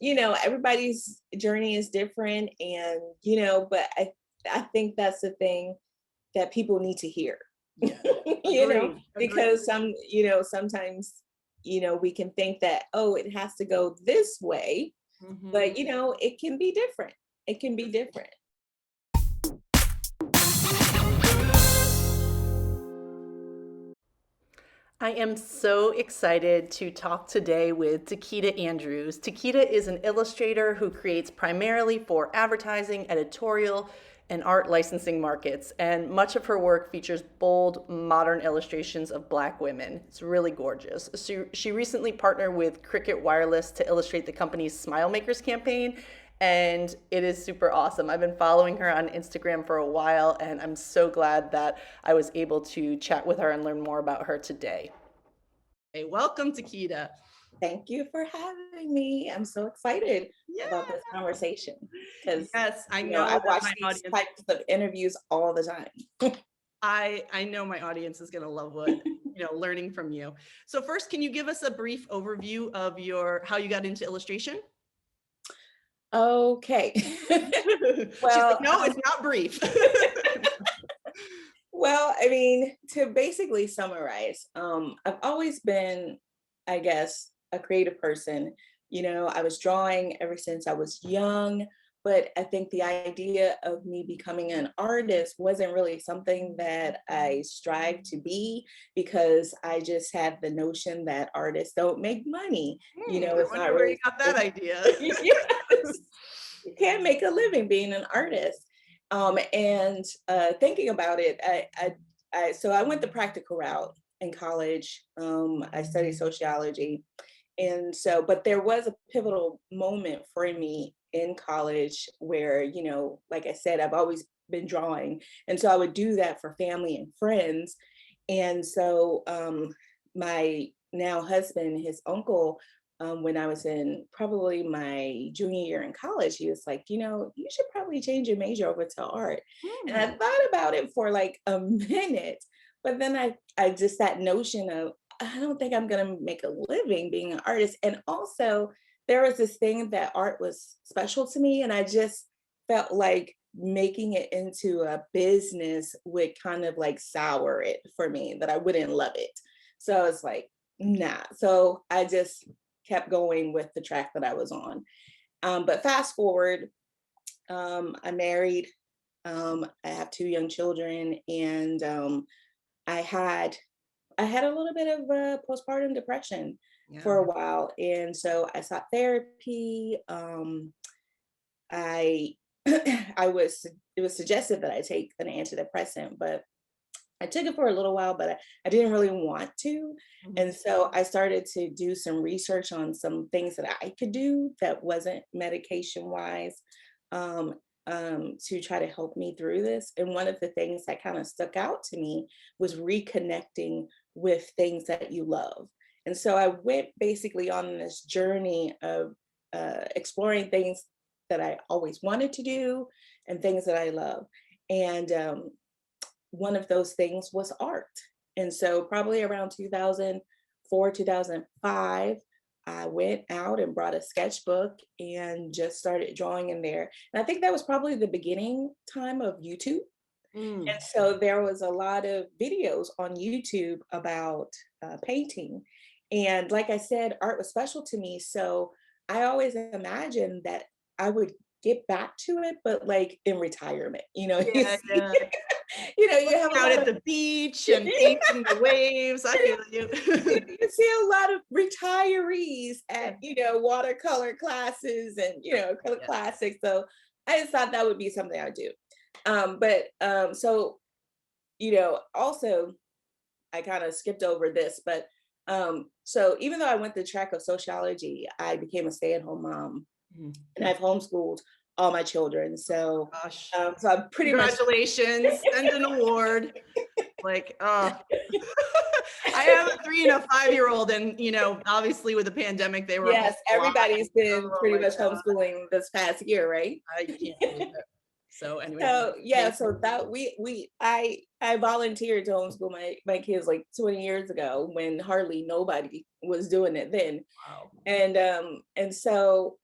everybody's journey is different, and but I think that's the thing that people need to hear. Yeah. Agreed. Agreed. Because sometimes we can think that, oh, it has to go this way, Hmm. but it can be different. It can be different. I am so excited to talk today with Tequitia Andrews. Tequitia is an illustrator who creates primarily for advertising, editorial, and art licensing markets, and much of her work features bold, modern illustrations of Black women. It's really gorgeous. She recently partnered with Qriket Wireless to illustrate the company's Smile Makers campaign, and it is super awesome. I've been following her on Instagram for a while, and I'm so glad that I was able to chat with her and learn more about her today. Hey, welcome, Tequitia. Thank you for having me. I'm so excited Yeah. about this conversation because Yes, I I know that watch my these audience, types of interviews all the time. I know my audience is gonna love what learning from you. So first, can you give us a brief overview of how you got into illustration? Okay. She's like, Well, no, it's not brief. well, I mean, to basically summarize, I've always been, I guess, a creative person. I was drawing ever since I was young, but I think the idea of me becoming an artist wasn't really something that I strive to be, because I just had the notion that artists don't make money. I It's not wonder where you really got that something. idea. Yes, you can't make a living being an artist. And thinking about it, so I went the practical route in college. I studied sociology, and so, but there was a pivotal moment for me in college where, like I said, I've always been drawing, and so I would do that for family and friends. And so, my now husband, his uncle, when I was in probably my junior year in college, he was like, you should probably change your major over to art. And I Hmm. thought about it for like a minute, but then I just, that notion of, I don't think I'm gonna make a living being an artist. And also, there was this thing that art was special to me, and I just felt like making it into a business would kind of like sour it for me, that I wouldn't love it. So it's like, nah. So I just kept going with the track that I was on. But fast forward, I'm married. I have two young children, and I had I had a little bit of postpartum depression Yeah. for a while, and so I sought therapy. I I was it was suggested that I take an antidepressant, but I took it for a little while, but I didn't really want to. Mhm. And so I started to do some research on some things that I could do that wasn't medication wise, um, to try to help me through this. And one of the things that kind of stuck out to me was reconnecting with things that you love. And so I went basically on this journey of exploring things that I always wanted to do and things that I love. And one of those things was art. And so, probably around 2004, 2005, I went out and brought a sketchbook and just started drawing in there. And I think that was probably the beginning time of YouTube. Mm. And so, there was a lot of videos on YouTube about painting. And like I said, art was special to me. So, I always imagined that I would get back to it, but like in retirement, you Yeah, see, yeah. you have a Looking out lot at of the beach and painting the waves. I feel you. you see a lot of retirees Yeah. at watercolor classes and color Yeah. classics. So I just thought that would be something I do. But so also I kind of skipped over this, but so even though I went the track of sociology, I became a stay-at-home mom, Mhm. and I've homeschooled all my children. So Gosh. so I'm pretty much Congratulations. Send an award. Like, I have a 3 and a 5-year-old, and obviously with the pandemic, they were home yes, a lot. everybody's been Oh pretty my much God, homeschooling this past year, right? I can't believe it. So anyway, So yeah, amazing. so that I volunteered to homeschool my kids like 20 years ago when hardly nobody was doing it then. Wow. And so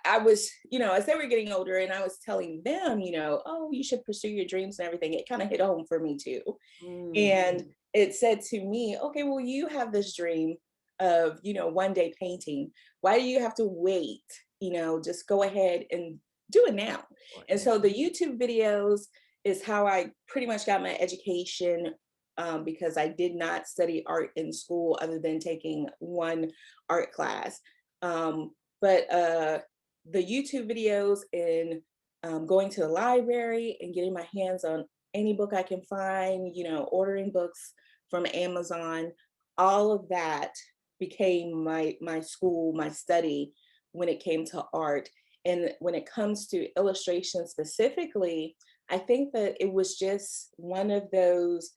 I was, as they were getting older and I was telling them, oh, you should pursue your dreams and everything, it kind of hit home for me too. Mm, And it said to me, okay, well, you have this dream of, one day painting. Why do you have to wait? Just go ahead and do it now. And yeah. so the YouTube videos is how I pretty much got my education, because I did not study art in school other than taking one art class. But the YouTube videos and going to the library and getting my hands on any book I can find, ordering books from Amazon, all of that became my school, my study when it came to art. And when it comes to illustration specifically, I think that it was just one of those,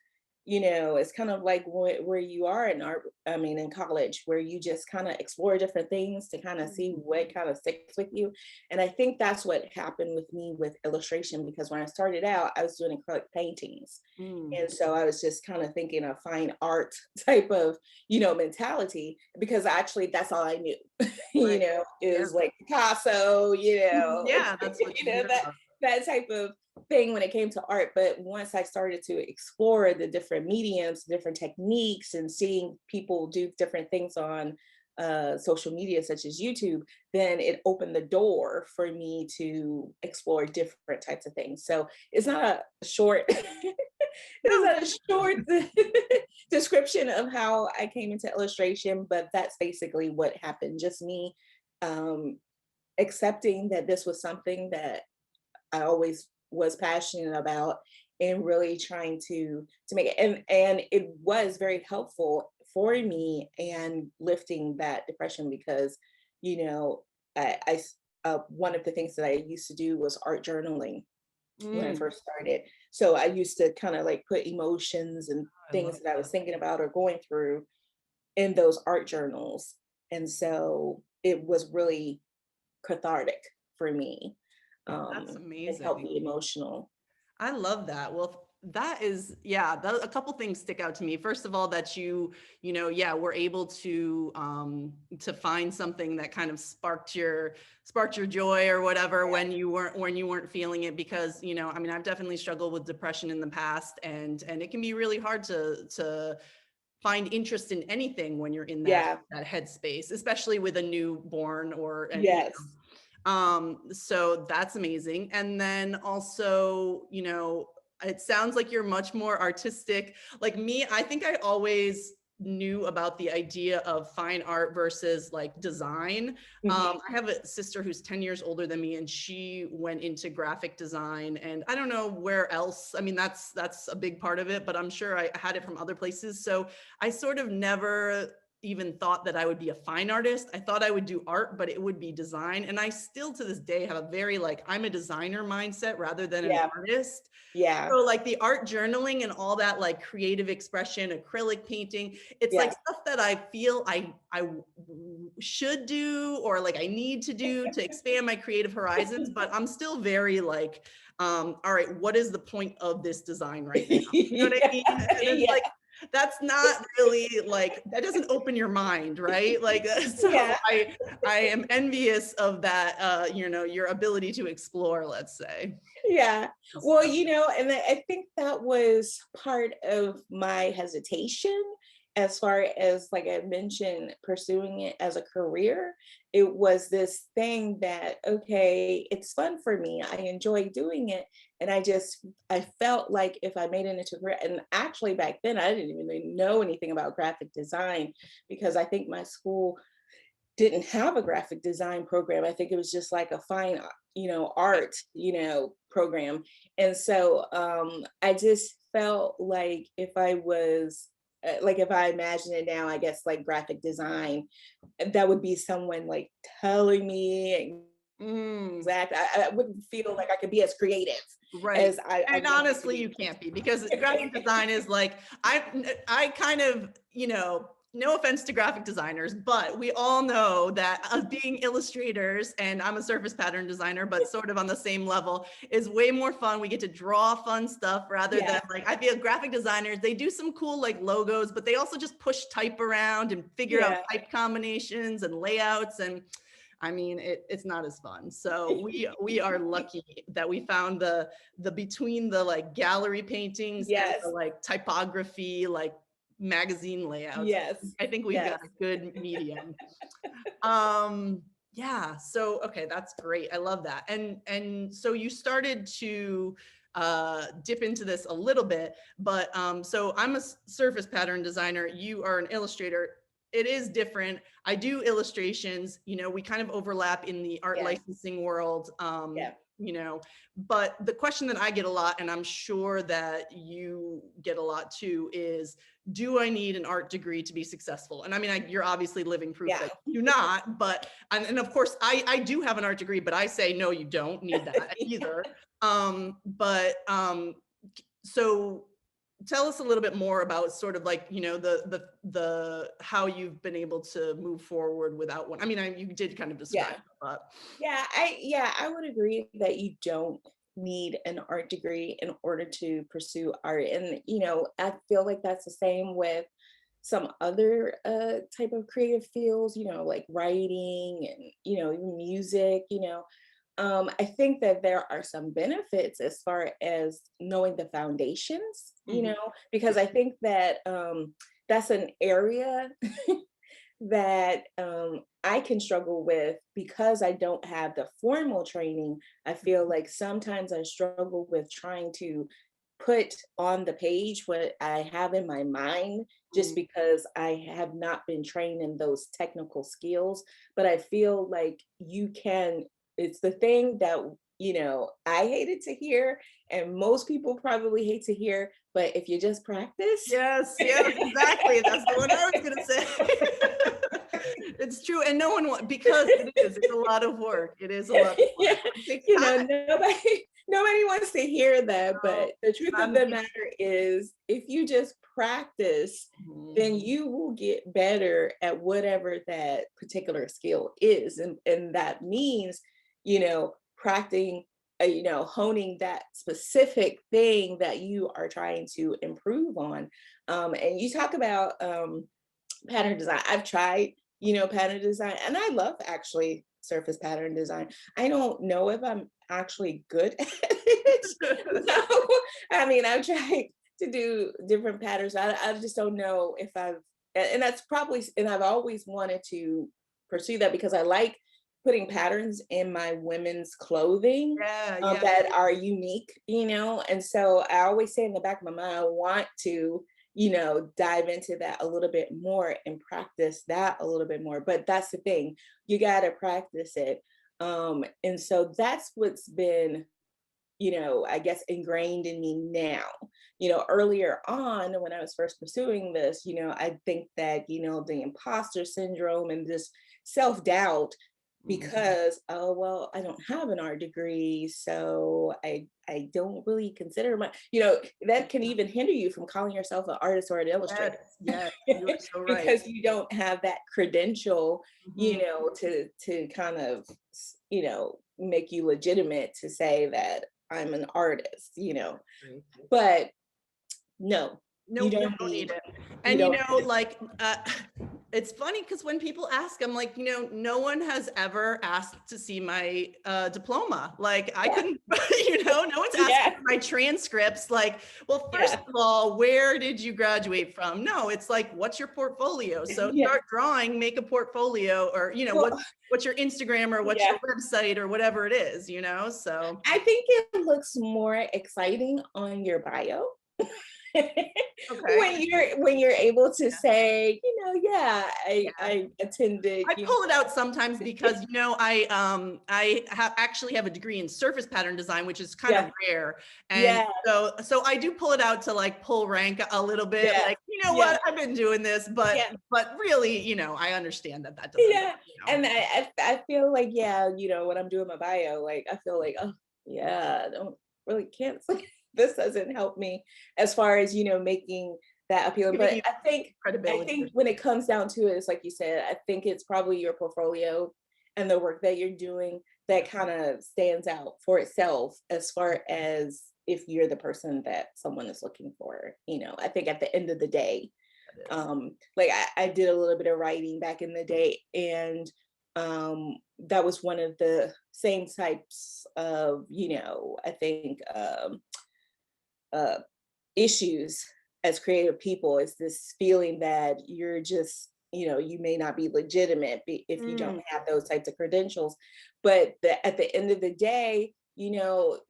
it's kind of like where you are in art, I mean, in college, where you just kind of explore different things to kind of see what kind of sticks with you. And I think that's what happened with me with illustration, because when I started out, I was doing acrylic paintings. Mm, And so I was just kind of thinking a fine art type of, mentality, because actually that's all I knew, right. Yeah. is like Picasso, Yeah, that's what you that know. that type of thing when it came to art. But once I started to explore the different mediums, different techniques, and seeing people do different things on social media such as YouTube, then it opened the door for me to explore different types of things. So it's not a short it's No. not a short description of how I came into illustration, but that's basically what happened. Just me um, accepting that this was something that I always was passionate about, and really trying to make it. And it was very helpful for me and lifting that depression, because, you know, I one of the things that I used to do was art journaling when I Mm, first started. So I used to kind of like put emotions and I love things that I was that. thinking about or going through in those art journals. And so it was really cathartic for me. That's It helped amazing. me emotional. I love that. Well, that is, yeah, a couple things stick out to me. First of all, that yeah, were able to find something that kind of sparked your joy or whatever when you weren't feeling it, because, I mean, I've definitely struggled with depression in the past, and it can be really hard to find interest in anything when you're in that Yeah. that headspace, especially with a newborn or Yes. so that's amazing. And then also, it sounds like you're much more artistic. Like me, I think I always knew about the idea of fine art versus like design. Mhm. I have a sister who's 10 years older than me, and she went into graphic design. And I don't know where else. I mean, that's a big part of it, but I'm sure I had it from other places. So I sort of never even thought that I would be a fine artist. I thought I would do art, but it would be design. And I still to this day have a very like, I'm a designer mindset rather than an Yeah. artist. Yeah. So like the art journaling and all that like creative expression, acrylic painting, it's like Yeah. stuff that I feel I should do, or like I need to do to expand my creative horizons, but I'm still very like, all right, what is the point of this design right now? You know what I Yeah. mean? And it's Yeah. like, that's not really like, that doesn't open your mind, right? Like, so Yeah. I am envious of that, your ability to explore, let's say. Yeah. Well, So, and I think that was part of my hesitation as far as, like I mentioned, pursuing it as a career. It was this thing that, okay, it's fun for me. I enjoy doing it. And I felt like if I made it into a career, and actually back then I didn't even really know anything about graphic design, because I think my school didn't have a graphic design program. I think it was just like a fine, art, program. And so I just felt like if I was, like if I imagine it now, I guess like graphic design, that would be someone like telling me mm, exact. I wouldn't feel like I could be as creative right. as I And wanted to honestly, be. you can't be, because graphic design is like, I kind of, no offense to graphic designers, but we all know that us being illustrators, and I'm a surface pattern designer, but sort of on the same level, is way more fun. We get to draw fun stuff rather than Yeah, like, I feel graphic designers, they do some cool like logos, but they also just push type around and figure out yeah, type combinations and layouts. And I mean, it's not as fun. So we are lucky that we found the between the like gallery paintings and the Yes, like typography, like magazine layouts. yes, I think we've got yes. a good medium. Um, yeah, so okay, that's great. I love that. And so you started to dip into this a little bit, but so I'm a surface pattern designer, you are an illustrator. It is different. I do illustrations, you know, we kind of overlap in the art Yeah, licensing world. yeah, You know, but the question that I get a lot, and I'm sure that you get a lot too, is do I need an art degree to be successful? And I mean, you're obviously living proof yeah. that you do not, but, and of course I do have an art degree, but I say, no, you don't need that either. But so tell us a little bit more about sort of like, you know, the how you've been able to move forward without one. I mean, you did kind of describe Yeah. it, but I would agree that you don't need an art degree in order to pursue art. And, I feel like that's the same with some other type of creative fields, like writing and, even music, I think that there are some benefits as far as knowing the foundations, mhm, because I think that that's an area that I can struggle with because I don't have the formal training. I feel like sometimes I struggle with trying to put on the page what I have in my mind just mhm. because I have not been trained in those technical skills. But I feel like it's the thing that, I hated to hear, and most people probably hate to hear, but if you just practice, Yes, yes, exactly. That's the one I was gonna say. It's true, and no one because it is, it's a lot of work. It is a lot of yeah, work. It takes time. nobody wants to hear that, No, but the truth of I'm the matter is if you just practice, mhm, then you will get better at whatever that particular skill is. And that means, practicing, honing that specific thing that you are trying to improve on. And you talk about pattern design. I've tried, pattern design, and I love actually surface pattern design. I don't know if I'm actually good at it. So, I mean, I've tried to do different patterns. I just don't know if and that's probably, and I've always wanted to pursue that because I like putting patterns in my women's clothing yeah, yeah. that are unique, and so I always say in the back of my mind, I want to dive into that a little bit more and practice that a little bit more. But that's the thing, you got to practice it. And so that's what's been, I guess ingrained in me now. Earlier on when I was first pursuing this, I think that, the imposter syndrome and this self doubt Mhm. because, oh well, I don't have an art degree, so I don't really consider my, that can even hinder you from calling yourself an artist or an Yes, illustrator. yes, you are so right. Because you don't have that credential, Mhm. to kind of, make you legitimate to say that I'm an artist, Agree. but no, you Nope, you don't don't need need, it. you And you don't know, need it. like, it's funny because when people ask, I'm like, you know, no one has ever asked to see my diploma. Like, I Yeah, couldn't, you know, no one's asking yeah, for my transcripts. Like, well, first yeah, of all, where did you graduate from? No, it's like, what's your portfolio? So yeah. start drawing, make a portfolio, or you know, Well, what's your Instagram or what's yeah. your website or whatever it is, you know? So I think it looks more exciting on your bio. okay. When you're able to say, yeah, Yeah. I attended, I pull it out sometimes because you know actually have a degree in surface pattern design, which is kind of yeah, rare, and yeah, so I do pull it out to like pull rank a little bit, yeah, like you know yeah, what, I've been doing this, but yeah. really, you know, I understand that that doesn't, Yeah, you know, and I feel like, yeah, when I'm doing my bio, like I feel like, oh yeah, I don't really can't this doesn't help me as far as, making that appealing. giving But you I credibility or think when it comes down to it, it's like you said, I think it's probably your portfolio and the work that you're doing that kind of stands out for itself as far as if you're the person that someone is looking for. I think at the end of the day, that is. like I did a little bit of writing back in the day, and that was one of the same types of, I think, uh, issues as creative people, is this feeling that you're just, you may not be legitimate if you don't Mm, have those types of credentials. But at the end of the day,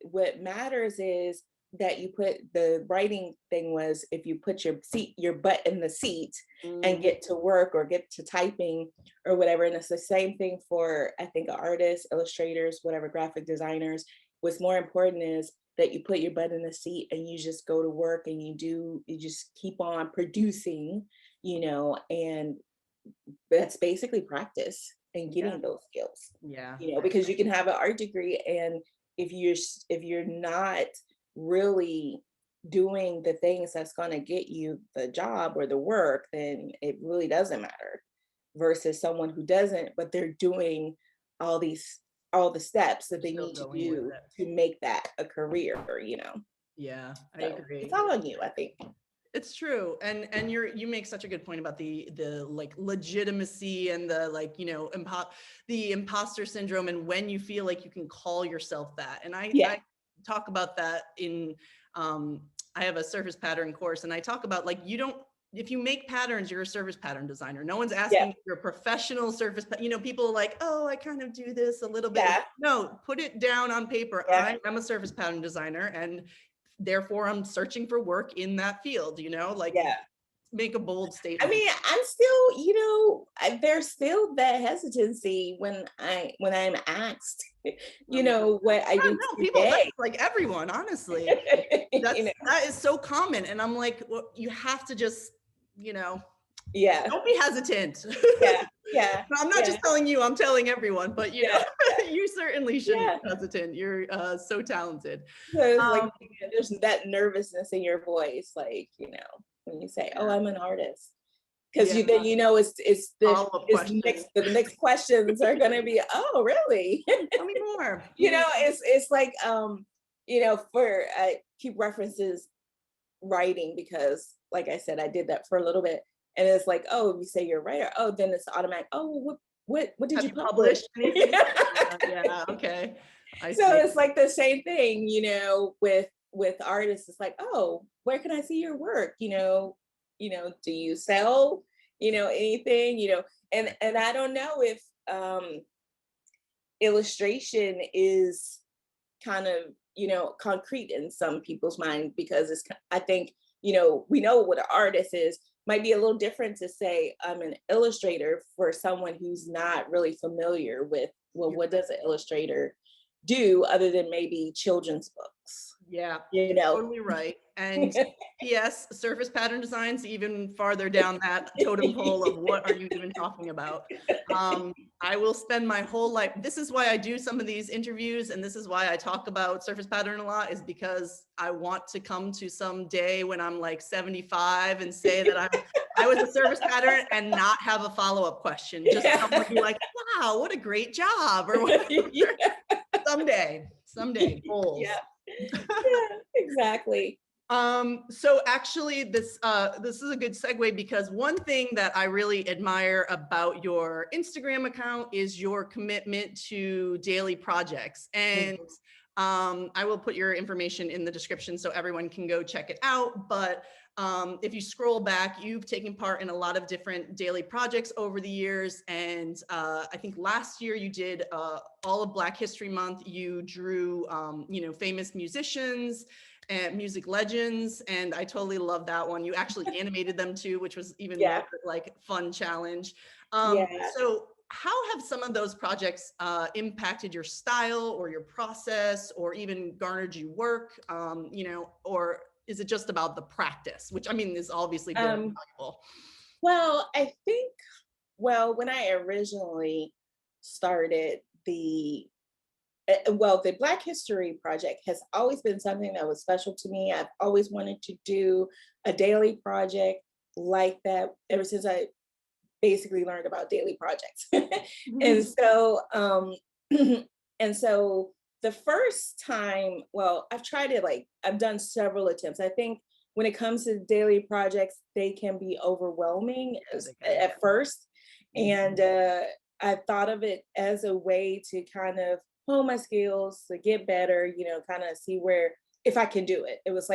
what matters is that you put the writing thing was, if you put your butt in the seat and mm, get to work or get to typing or whatever. And it's the same thing for, I think, artists, illustrators, whatever, graphic designers. What's more important is that you put your butt in the seat and you just go to work and you just keep on producing, and that's basically practice and yeah, getting those skills, yeah, because you can have an art degree, and if you're not really doing the things that's going to get you the job or the work, then it really doesn't matter, versus someone who doesn't, but they're doing all these all the steps that you're they still need to going with do it. to make that a career. Yeah, I So it's agree. all on you, I think. It's true. And you make such a good point about the like legitimacy and the like, the imposter syndrome, and when you feel like you can call yourself that. And Yeah, I talk about that in I have a surface pattern course, and I talk about, like, you don't, if you make patterns, you're a surface pattern designer. No one's yeah, asking if you're a professional people are like, oh, I kind of do this a little bit. yeah, No, put it down on paper. yeah, I am a surface pattern designer, and therefore I'm searching for work in that field, like, yeah. make a bold I statement. mean, I'm still, there's still that hesitancy when I'm asked, Um, what I yeah, do no, people, that's today. like everyone, honestly. You know, That is so common. And I'm like, well, you have to just, you know, yeah, don't be hesitant. yeah, yeah, I'm not yeah, just telling you, I'm telling everyone, but yeah, yeah, you certainly shouldn't yeah. be hesitant. You're so talented. So it's like Um, there's that nervousness in your voice, like, when you say, "Oh, yeah, I'm an artist," because yeah. you then Follow-up question. the next questions are gonna be, "Oh, really?" Tell me more. It's like, for I keep references writing because, like I said, I did that for a little bit, and it's like, oh, you say you're a writer, oh, then it's automatic. Oh, well, what did Have you you publish? published anything? Yeah, okay. I So see. it's like the same thing, with artists. It's like, oh, where can I see your work? Do you sell, anything? And I don't know if illustration is kind of, concrete in some people's mind, because I think, we know what an artist is. Might be a little different to say I'm an illustrator for someone who's not really familiar with, well, You're what does an illustrator do other than maybe children's books, Yeah, you you're know? totally right. And yes, surface pattern design's even farther down that totem pole of what are you even talking about. I will spend my whole life. This is why I do some of these interviews, and this is why I talk about surface pattern a lot, is because I want to come to some day when I'm like 75 and say that I was a surface pattern and not have a follow-up question. Just someone be like, wow, what a great job, or whatever. Yeah. Someday, goals. Yeah, yeah, exactly. So actually this is a good segue, because one thing that I really admire about your Instagram account is your commitment to daily projects. And Mhm. I will put your information in the description so everyone can go check it out. But if you scroll back, you've taken part in a lot of different daily projects over the years. And I think last year you did all of Black History Month. You drew, famous musicians and music legends, and I totally love that one. You actually animated them too, which was even more Yeah, like fun challenge. yeah. So how have some of those projects impacted your style or your process, or even garnered you work? Or is it just about the practice, which I mean is obviously very Um, valuable. well, I think, when I originally started the Black History Project has always been something that was special to me. I've always wanted to do a daily project like that ever since I basically learned about daily projects. And so, and so the first time, well, I've tried it, like I've done several attempts. I think when it comes to daily projects, they can be overwhelming Yeah, they can. at first. And I thought of it as a way to kind of hone my skills, to get better, kind of see where if I can do it. It was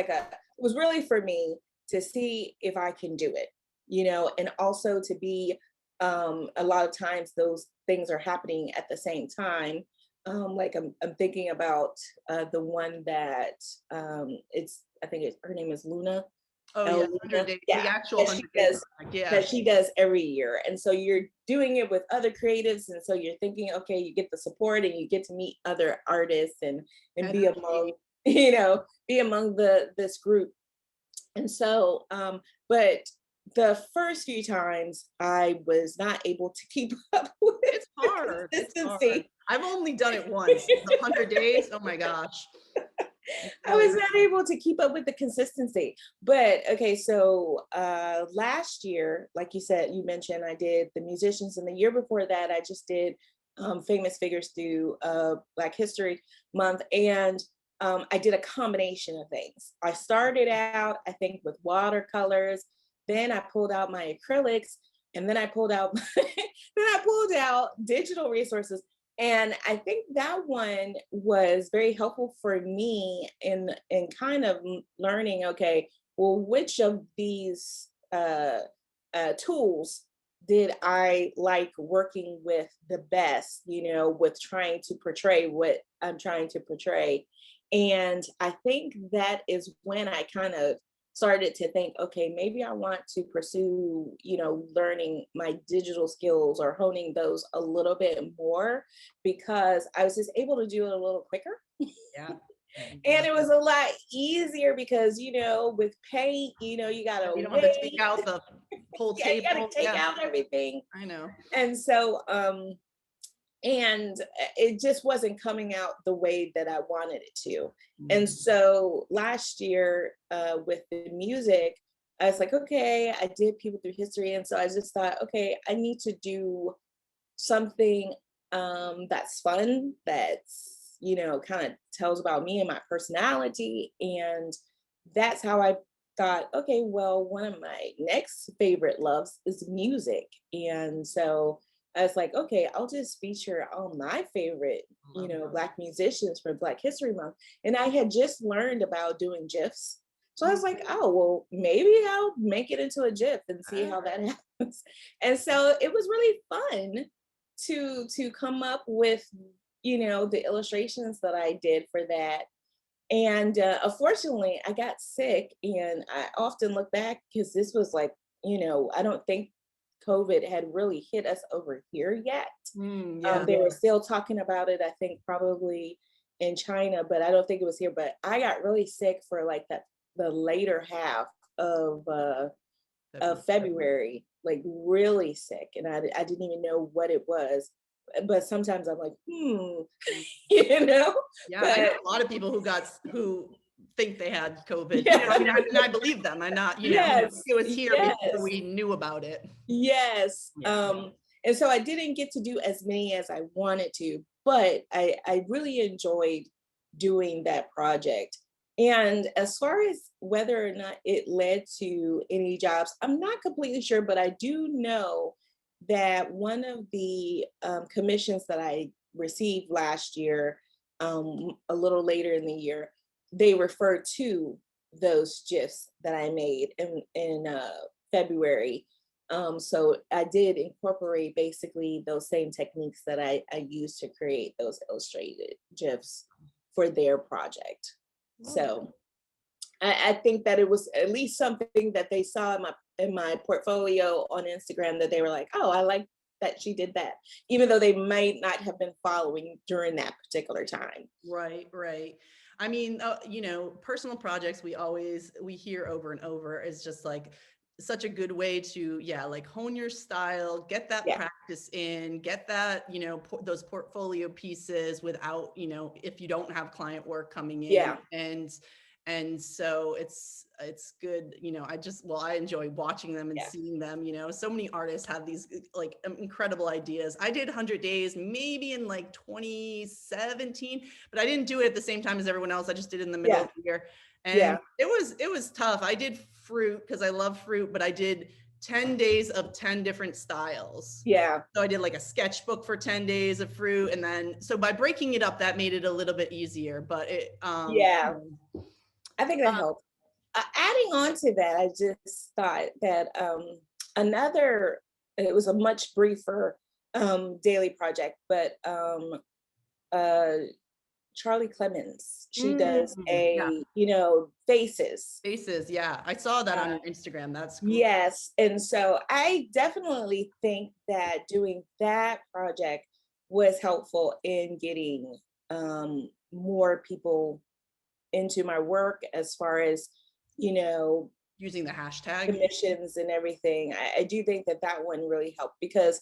really for me to see if I can do it, and also to be a lot of times those things are happening at the same time. Like I'm thinking about the one that it's I think her name is Luna. Oh yeah, Oh, 100 Luna, days, the yeah, actual that she 100 Day does Project. Yeah. that she does every year. And so you're doing it with other creatives, and so you're thinking, okay, you get the support and you get to meet other artists and be Energy. among, be among this group. And so, but the first few times I was not able to keep up with It's the hard. It's hard. consistency. I've only done it once. The 100 days. Oh my gosh. It's I really was not able to keep up with the consistency. But okay, so last year, like you said, you mentioned I did the musicians, and the year before that, I just did famous figures through Black History Month, and I did a combination of things. I started out, I think, with watercolors. Then I pulled out my acrylics, and then I pulled out digital resources, and I think that one was very helpful for me in kind of learning, okay, well, which of these tools did I like working with the best, with trying to portray what I'm trying to portray. And I think that is when I kind of started to think, okay, maybe I want to pursue, learning my digital skills or honing those a little bit more, because I was just able to do it a little quicker. yeah. And Mhm. it was a lot easier because, with paint, you gotta You don't have to take wait. out the whole Yeah, you gotta table. take Yeah, out everything. I know. And so and it just wasn't coming out the way that I wanted it to. And Mhm. so last year, with the music, I was like, okay, I did people through history. And so I just thought, okay, I need to do something that's fun, that's, kind of tells about me and my personality. And that's how I thought, okay, well, one of my next favorite loves is music. And so I was like, okay, I'll just feature all my favorite, I love that. Black musicians for Black History Month. And I had just learned about doing GIFs. So I was like, Mhm. oh, well, maybe I'll make it into a GIF and see how that happens. And so it was really fun to come up with, the illustrations that I did for that. And unfortunately, I got sick, and I often look back because this was like, I don't think COVID had really hit us over here yet. Yeah. They were still talking about it, I think, probably in China, but I don't think it was here. But I got really sick for like the later half of February. February, like really sick, and I didn't even know what it was. But sometimes I'm like, Mm. you know, Yeah, I know but a lot of people who think they had COVID. I yeah, mean, I believe them. I'm not, yes, it was here before yes, we knew about it. yes. Yeah. And so I didn't get to do as many as I wanted to, but I really enjoyed doing that project. And as far as whether or not it led to any jobs, I'm not completely sure, but I do know that one of the commissions that I received last year, a little later in the year, they referred to those GIFs that I made in February. So I did incorporate basically those same techniques that I used to create those illustrated GIFs for their project. Love it. So I think that it was at least something that they saw in my portfolio on Instagram, that they were like, oh, I like that she did that, even though they might not have been following during that particular time. Right, right. I mean, personal projects we hear over and over is just like such a good way to, yeah, like hone your style, get that Yeah, practice in, get that, those portfolio pieces without, if you don't have client work coming in. yeah, And so it's good, I enjoy watching them and yeah, seeing them, so many artists have these like incredible ideas. I did 100 days maybe in like 2017, but I didn't do it at the same time as everyone else. I just did it in the middle of yeah, the year. And yeah, it was tough. I did fruit because I love fruit, but I did 10 days of 10 different styles. Yeah. So I did like a sketchbook for 10 days of fruit. And then, so by breaking it up, that made it a little bit easier, but it, Yeah. you I think that know, helped. Adding on to that, I just thought that another, it was a much briefer daily project, but uh, Charlie Clemens, she does yeah, a, faces. faces. Yeah. I saw that on Uh, your Instagram. That's great. yes. And so I definitely think that doing that project was helpful in getting more people into my work as far as, you know, Using the hashtag. commissions and everything. I do think that that one really helped because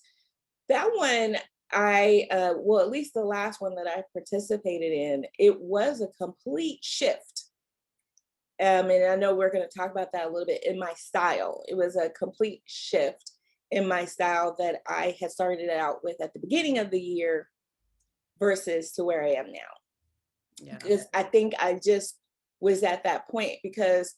that one, well, at least the last one that I participated in, it was a complete shift. And I know we're going to talk about that a little bit in my style. It was a complete shift in my style that I had started out with at the beginning of the year versus to where I am now. Yeah. Because I think I just was at that point because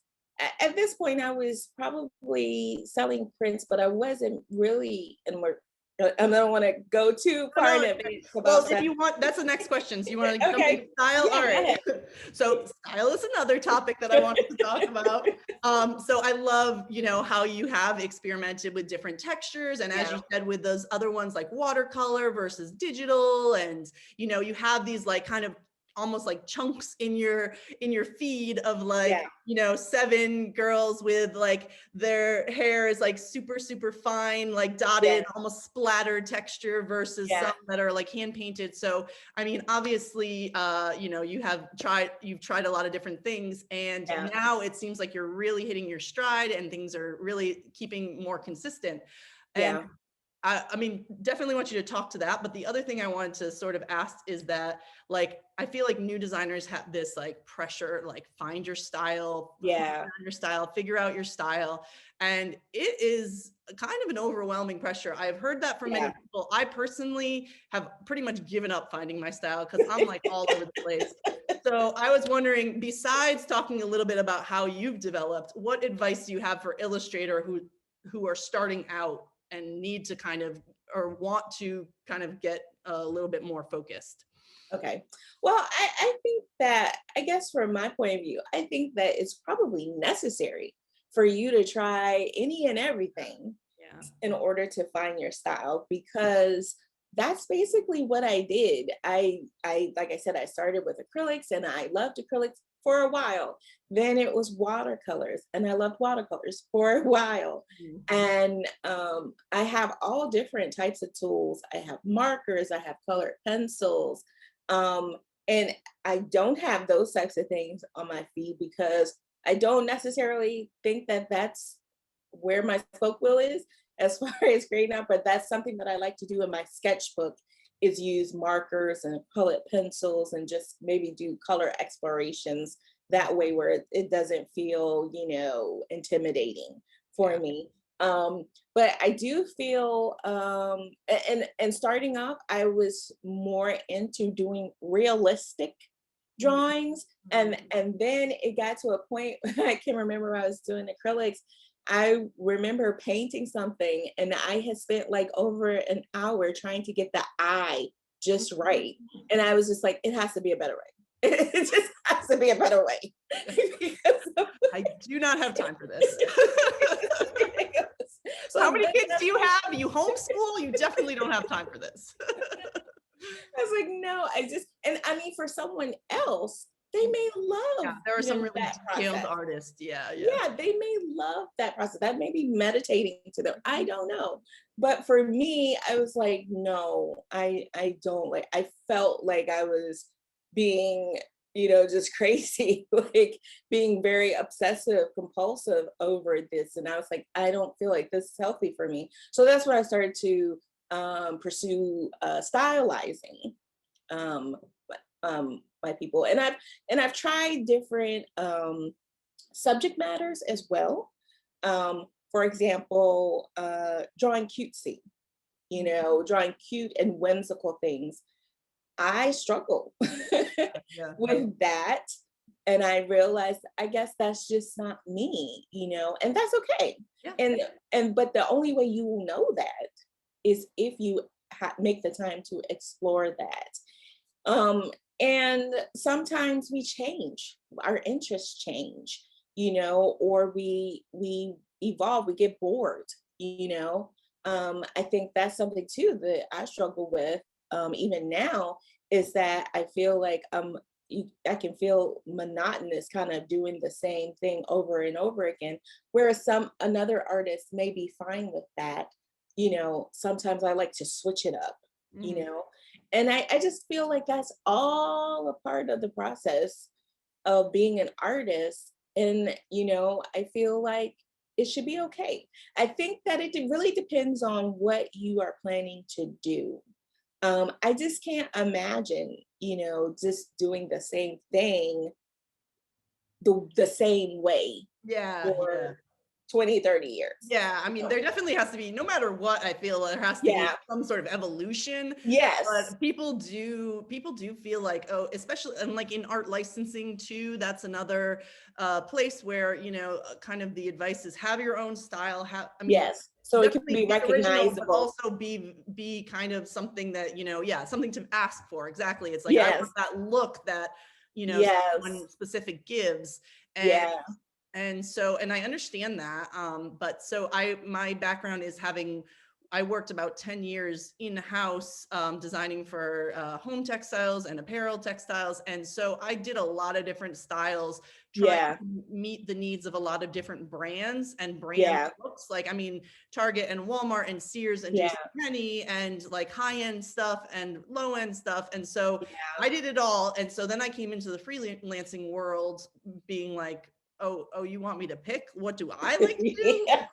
at this point I was probably selling prints, but I wasn't really, I don't want to go too Oh, far no, in advance well, about if that. you want, that's the next question. So you want to jump Okay, into style? yeah, All go right. ahead. So style is another topic that I wanted to talk about. So I love, how you have experimented with different textures. And as Yeah, you said, with those other ones like watercolor versus digital. And, you have these like kind of almost like chunks in your feed of like, yeah, 7 girls with like their hair is like super, super fine, like yeah, dotted, almost splattered texture versus some yeah, that are like hand painted. So, I mean, obviously, you've tried a lot of different things, and yeah, now it seems like you're really hitting your stride and things are really keeping more consistent. And yeah, I mean, definitely want you to talk to that. But the other thing I wanted to sort of ask is that, like, I feel like new designers have this like pressure, like find your style, hone yeah, in on your style, figure out your style. And it is kind of an overwhelming pressure. I've heard that from many yeah. people. I personally have pretty much given up finding my style because I'm like all over the place. So I was wondering, besides talking a little bit about how you've developed, what advice do you have for Illustrator who are starting out and need to kind of, or want to kind of get a little bit more focused? Okay. Well, I think that, I guess from my point of view, I think that it's probably necessary for you to try any and everything Yeah. in order to find your style because that's basically what I did. I like I said, I started with acrylics and I loved acrylics for a while. Then it was watercolors and I loved watercolors for a while. Mhm. And I have all different types of tools. I have markers, I have colored pencils. Um, and I don't have those types of things on my feed because I don't necessarily think that that's where my spoke wheel is as far as grading out, but that's something that I like to do in my sketchbook is use markers and colored pencils and just maybe do color explorations that way where it doesn't feel, intimidating for Yeah. me. But I do feel and starting off, I was more into doing realistic drawings and then it got to a point I can remember I was doing acrylics. I remember painting something and I had spent like over an hour trying to get the eye just right. And I was just like, it has to be a better way. It just has to be a better way. I do not have time for this. How So many then kids do you have? You homeschool? You definitely don't have time for this. I was like, no, and I mean, for someone else, they may Yeah, love, there are some really that detailed process. artists. Yeah, yeah. Yeah, they may love that process. That may be meditating to them. I don't know. But for me, I was like, no, I don't like, I felt like I was being, just crazy, like being very obsessive, compulsive over this. And I was like, I don't feel like this is healthy for me. So that's when I started to pursue stylizing um, my people. And I've tried different subject matters as well. For example, drawing cutesy, drawing cute and whimsical things. I struggle Yeah. with that. And I realized, I guess that's just not me, and that's okay. Yeah. But the only way you will know that is if you make the time to explore that. Um, and sometimes we change, our interests change, or we evolve, we get bored, you know. I think that's something too that I struggle with, even now, is that I feel like I can feel monotonous, kind of doing the same thing over and over again. Whereas another artist may be fine with that. Sometimes I like to switch it up, you Mhm. know, and I just feel like that's all a part of the process of being an artist. And, I feel like it should be okay. I think that really depends on what you are planning to do. I just can't imagine, just doing the same thing the same way Yeah, yeah. for 20, 30 years. Yeah, I mean, there definitely has to be, no matter what, I feel there has to be Yeah. some sort of evolution. Yes. But people do feel like, oh, especially, and like in art licensing too, that's another place where, kind of the advice is have your own style. I mean, Yes. So it can definitely be be original, but recognizable. also be kind of something that, yeah, something to ask for. Exactly. It's like I want Yes. that look that, Yes. someone specific gives. And Yeah. and I understand that. But so my background is I worked about 10 years in-house, designing for home textiles and apparel textiles. And so I did a lot of different styles, trying Yeah. to meet the needs of a lot of different brands and brand Yeah. looks. Like, I mean, Target and Walmart and Sears and Yeah. JCPenney and like high-end stuff and low-end stuff. And so Yeah. I did it all. And so then I came into the freelancing world being like, oh, you want me to pick? What do I like to do? Yeah.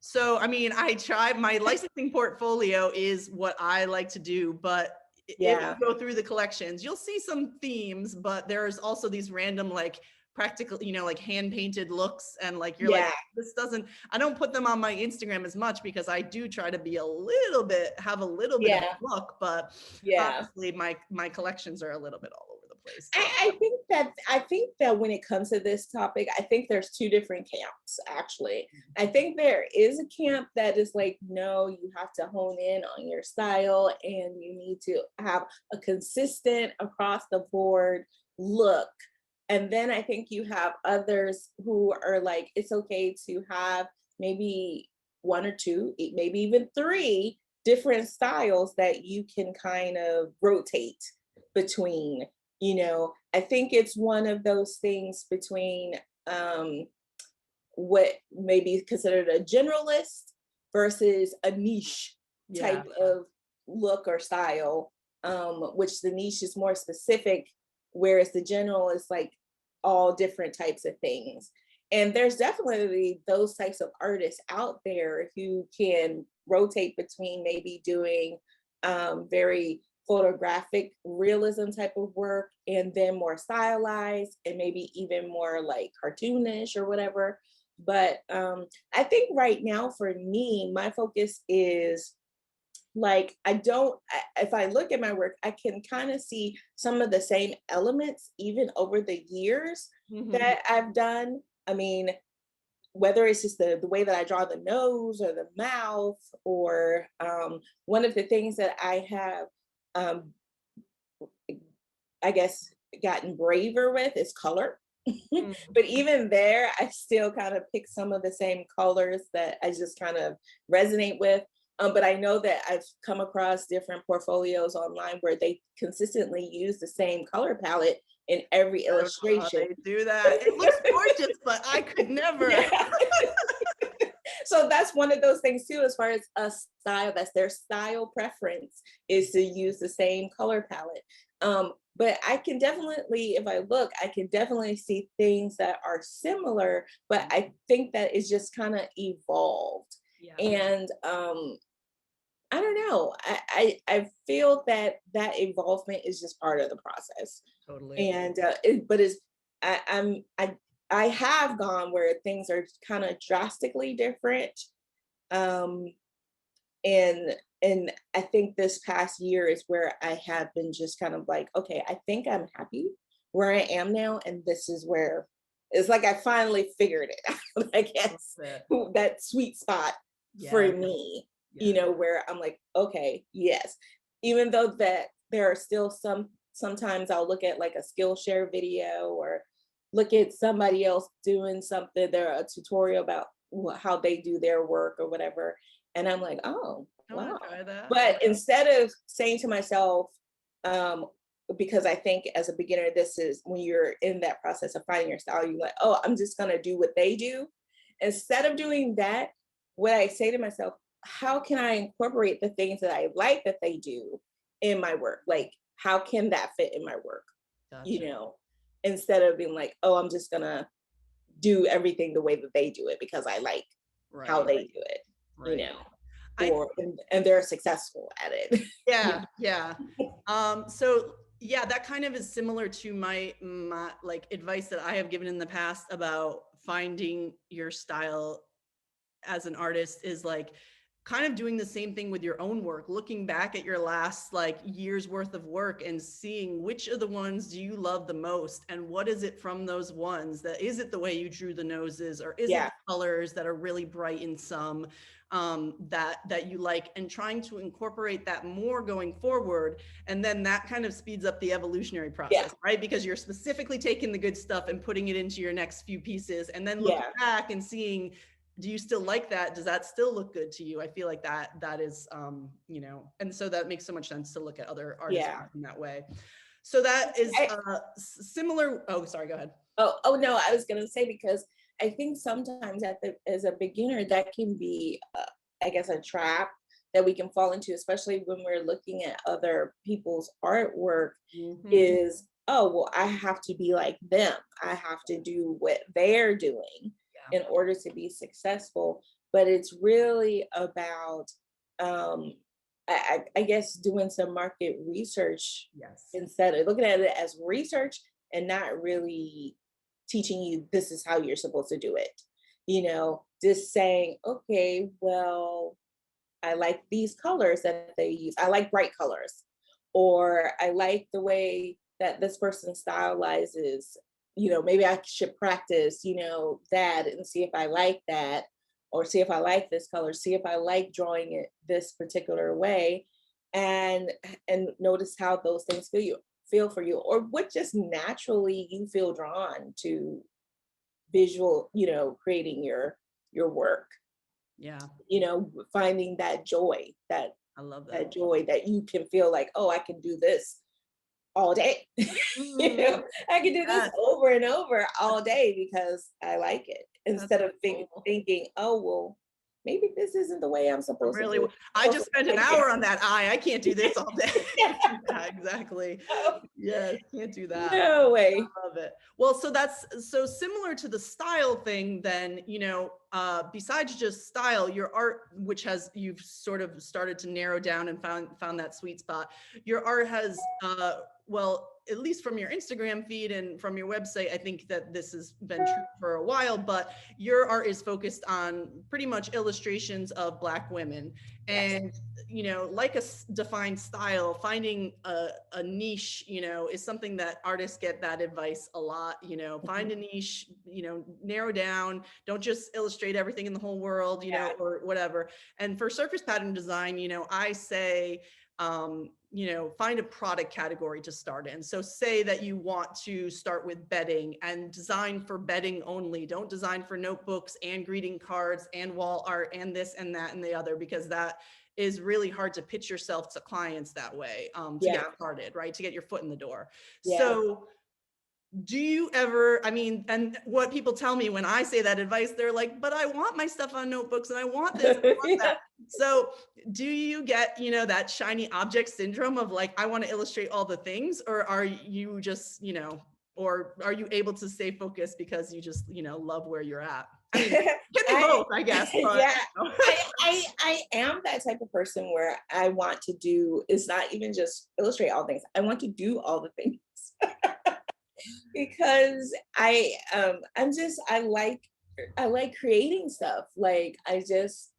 So, I mean, I try my licensing portfolio is what I like to do, but if you Yeah. go through the collections, you'll see some themes, but there's also these random, like practical, like hand painted looks. And like, you're like, Yeah. I don't put them on my Instagram as much because I do try to be have a little bit of Yeah. a look, but Yeah. honestly, my collections are a little bit all over the place. So, I think that when it comes to this topic, I think there's two different camps actually. I think there is a camp that is like, no, you have to hone in on your style and you need to have a consistent across the board look. And then I think you have others who are like, it's okay to have maybe one or two, maybe even three different styles that you can kind of rotate between. I think it's one of those things between um, what may be considered a generalist versus a niche yeah. type of look or style, which the niche is more specific, whereas the general is like all different types of things. And there's definitely those types of artists out there who can rotate between maybe doing very photographic realism type of work and then more stylized and maybe even more like cartoonish or whatever. But I think right now for me, my focus is like, if I look at my work, I can kind of see some of the same elements even over the years Mhm. that I've done. I mean, whether it's just the way that I draw the nose or the mouth, or one of the things that I have, um, I guess, gotten braver with is color. Mm. But even there, I still kind of pick some of the same colors that I just kind of resonate with. But I know that I've come across different portfolios online where they consistently use the same color palette in every I don't know how illustration. they do that. It looks gorgeous, but I could never. Yeah. So that's one of those things too, as far as a style, that's their style preference is to use the same color palette. But I can definitely, if I look, I can definitely see things that are similar, but I think that it's just kind of evolved. Yeah, And I don't know. I feel that that involvement is just part of the process. totally. And but it's I, I'm I have gone where things are kind of drastically different. Um, and I think this past year is where I have been just kind of like, okay, I think I'm happy where I am now, and this is where it's like I finally figured it out, I Love guess, it. that sweet spot for Yes, me, yes. where I'm like, okay, yes. Even though that there are still sometimes I'll look at like a Skillshare video or look at somebody else doing something, there a tutorial about how they do their work or whatever. And I'm like, oh, I want to wow. try that. But instead of saying to myself, um, because I think as a beginner, this is when you're in that process of finding your style, you're like, oh, I'm just gonna do what they do. Instead of doing that, what I say to myself, how can I incorporate the things that I like that they do in my work? Like, how can that fit in my work? You Gotcha. know, instead of being like, oh, I'm just gonna do everything the way that they do it because I like how Right. they do it, you Right. know, I and they're successful at it. Yeah, yeah. So yeah, that kind of is similar to my like advice that I have given in the past about finding your style as an artist is like kind of doing the same thing with your own work, looking back at your last like year's worth of work and seeing which of the ones do you love the most and what is it from those ones that is it the way you drew the noses or is it Yeah, the colors that are really bright in some that you like and trying to incorporate that more going forward and then that kind of speeds up the evolutionary yeah, process, right? Because you're specifically taking the good stuff and putting it into your next few pieces and then looking yeah, back and seeing do you still like that? Does that still look good to you? I feel like that is, and so that makes so much sense to look at other artists yeah. in that way. So that is I, similar. Oh, sorry, go ahead. oh no, I was gonna say because I think sometimes as a beginner that can be, I guess, a trap that we can fall into, especially when we're looking at other people's artwork. Hmm. Is oh well, I have to be like them. I have to do what they're doing Yeah. in order to be successful. But it's really about, um, I guess, doing some market research Yes. instead of looking at it as research and not really teaching you this is how you're supposed to do it. Just saying, okay, well, I like these colors that they use. I like bright colors, or I like the way that this person stylizes. Maybe I should practice, that and see if I like that, or see if I like this color, see if I like drawing it this particular way, and notice how those things feel for you, or what just naturally you feel drawn to visual, creating your work, Yeah. finding that joy, that I love that that. joy that you can feel like, oh, I can do this all day. Mm, I can do this yes, over and over all that's, day because I like it. that's Instead so of cool. thinking, oh, well, maybe this isn't the way I'm supposed to Really, do I just spent an it. hour on that eye. I can't do this all day. Yeah. Yeah, exactly. Yes, can't do that. No way. Love it. Well, so that's so similar to the style thing, then, besides just style, your art, which has you've sort of started to narrow down and found that sweet spot, your art has well, at least from your Instagram feed and from your website, I think that this has been true for a while, but your art is focused on pretty much illustrations of Black women. Yes. And like a defined style, finding a niche, is something that artists get that advice a lot. Find Mhm. a niche, narrow down. Don't just illustrate everything in the whole world, Yeah. or whatever. And for surface pattern design, I say, find a product category to start in. So say that you want to start with bedding and design for bedding only. Don't design for notebooks and greeting cards and wall art and this and that and the other, because that is really hard to pitch yourself to clients that way, to get Yeah. started, right? To get your foot in the door. Yeah. So do you ever, I mean, and what people tell me when I say that advice, they're like, but I want my stuff on notebooks and I want this, I want that. Yeah. So do you get, that shiny object syndrome of like, I want to illustrate all the things, or are you just, or are you able to stay focused because you just, love where you're at? I mean, it can be I both, I guess, but yeah, I am that type of person where I want to do, it's not even just illustrate all things. I want to do all the things because I like creating stuff. Like I just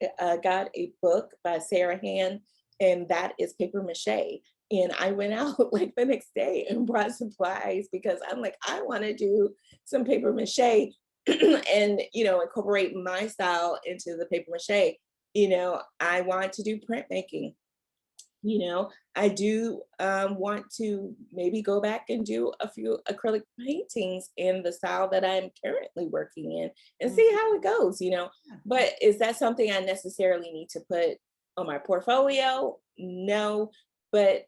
got a book by Sarah Hand, and that is paper mache. And I went out like the next day and brought supplies because I'm like, I want to do some paper mache and, incorporate my style into the paper mache. I want to do printmaking. I do want to maybe go back and do a few acrylic paintings in the style that I'm currently working in and Mm, see how it goes. yeah. But is that something I necessarily need to put on my portfolio? No, but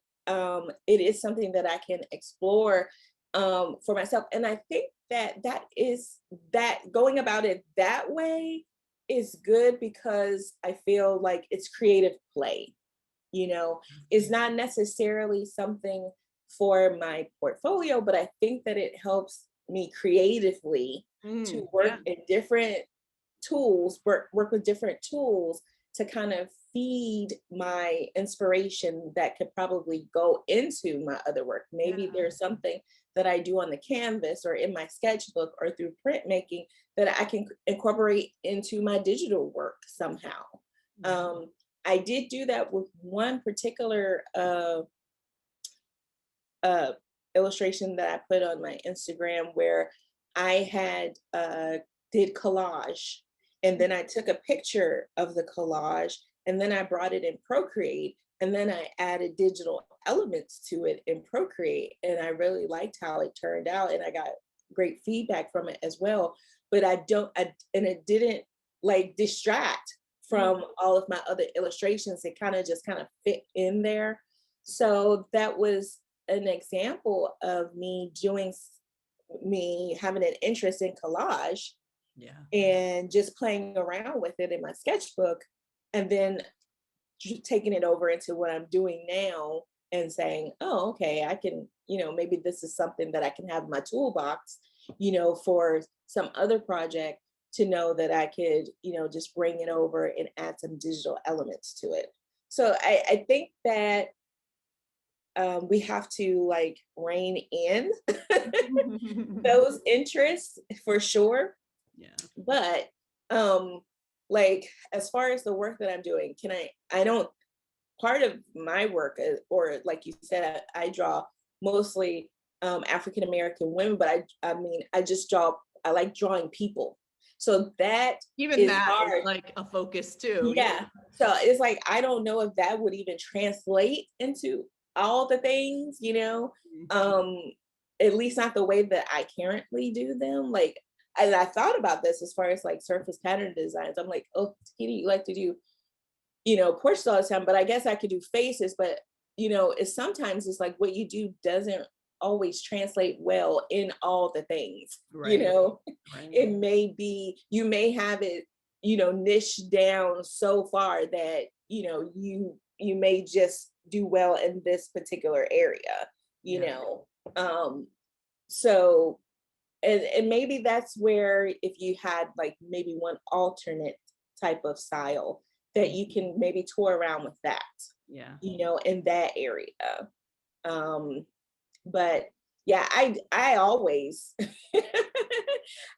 it is something that I can explore for myself. And I think that going about it that way is good because I feel like it's creative play you know, is Mhm. not necessarily something for my portfolio, but I think that it helps me creatively to Yeah. work in different tools, work with different tools to kind of feed my inspiration that could probably go into my other work. Maybe Yeah. there's something that I do on the canvas or in my sketchbook or through printmaking that I can incorporate into my digital work somehow. Yeah. Um, I did do that with one particular uh, illustration that I put on my Instagram where I had did collage, and then I took a picture of the collage, and then I brought it in Procreate, and then I added digital elements to it in Procreate, and I really liked how it turned out, and I got great feedback from it as well. But and it didn't like distract Mm, from all of my other illustrations. It kind of fit in there. So that was an example of me having an interest in collage yeah. and just playing around with it in my sketchbook and then taking it over into what I'm doing now and saying, oh, okay, I can, maybe this is something that I can have in my toolbox, for some other project to know that I could, just bring it over and add some digital elements to it. So I think that we have to like rein in those interests for sure. Yeah. But um like as far as the work that I'm doing, I don't part of my work or like you said, I draw mostly African American women, but I mean I like drawing people. So that Even is that is hard. like a focus too. Yeah. Yeah. So it's like I don't know if that would even translate into all the things, Mhm. um, at least not the way that I currently do them. Like, and I thought about this as far as like surface pattern designs. I'm like, oh, Kitty, you like to do, portraits all the time, but I guess I could do faces, but it's sometimes it's like what you do doesn't always translate well in all the things, Right. Right. it may be you may have it niche down so far that you may just do well in this particular area you Yeah. know um so and maybe that's where if you had like maybe one alternate type of style that you Mhm. can maybe tour around with that Yeah. in that area um but yeah, I always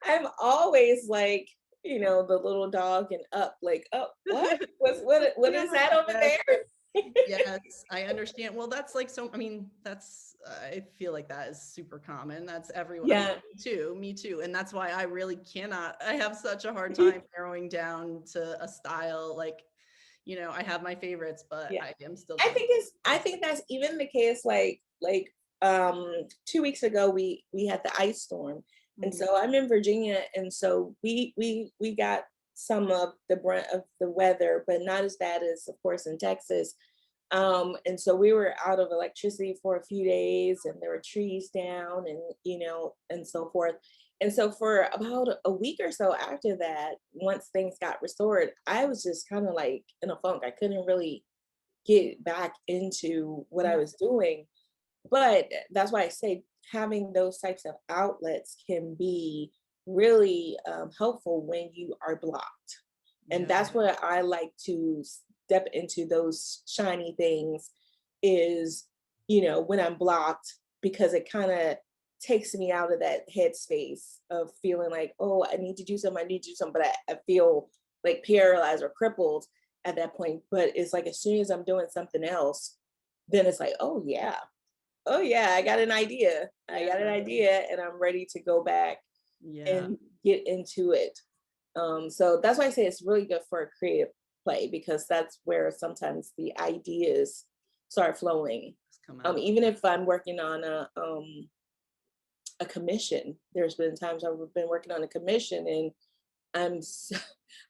I'm always like, the little dog and up, like, oh, what is that over Yes. there? Yes, I understand. Well, that's like so, I mean, I feel like that is super common. That's everyone. I mean, Yeah. me too, me too. And that's why I really cannot, I have such a hard time narrowing down to a style. Like, I have my favorites, but Yeah. I am still trying to. I think that's even the case like 2 weeks ago we had the ice storm. And Mhm. so I'm in Virginia and so we got some of the brunt of the weather, but not as bad as of course in Texas. And so we were out of electricity for a few days and there were trees down and and so forth. And so for about a week or so after that, once things got restored, I was just kind of like in a funk. I couldn't really get back into what I Mm, was doing. But that's why I say having those types of outlets can be really helpful when you are blocked. And yeah. that's what I like to step into those shiny things is, when I'm blocked, because it kind of takes me out of that headspace of feeling like, oh, I need to do something, I need to do something, but I feel like paralyzed or crippled at that point. But it's like as soon as I'm doing something else, then it's like, oh yeah, I got an idea. I got an Yeah. idea and I'm ready to go back Yeah. and get into it. So that's why I say it's really good for a creative play, because that's where sometimes the ideas start flowing. Just come out. Even if I'm working on a commission, there's been times I've been working on a commission and I'm so,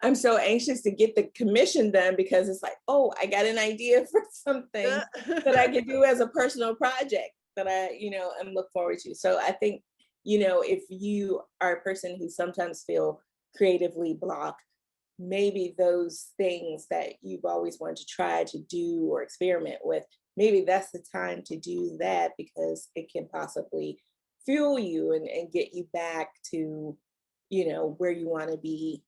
I'm so anxious to get the commission done, because it's like, oh, I got an idea for something Yeah. that I could do as a personal project that and look forward to. So I think, if you are a person who sometimes feel creatively blocked, maybe those things that you've always wanted to try to do or experiment with, maybe that's the time to do that, because it can possibly fuel you and get you back to, where you want to be